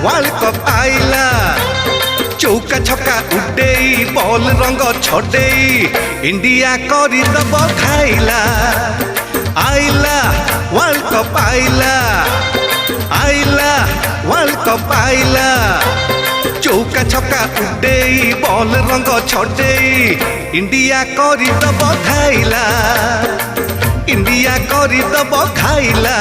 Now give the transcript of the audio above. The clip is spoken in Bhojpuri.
वर्ल्ड कप आइला चौका छक्का उडेई बॉल रंग छडेई इंडिया करदब खाइला आइला वर्ल्ड कप आइला वर्ल्ड कप आइला चौका छक्का उडेई बॉल रंग छडेई इंडिया करदब खाइला इंडिया करदब खाइला।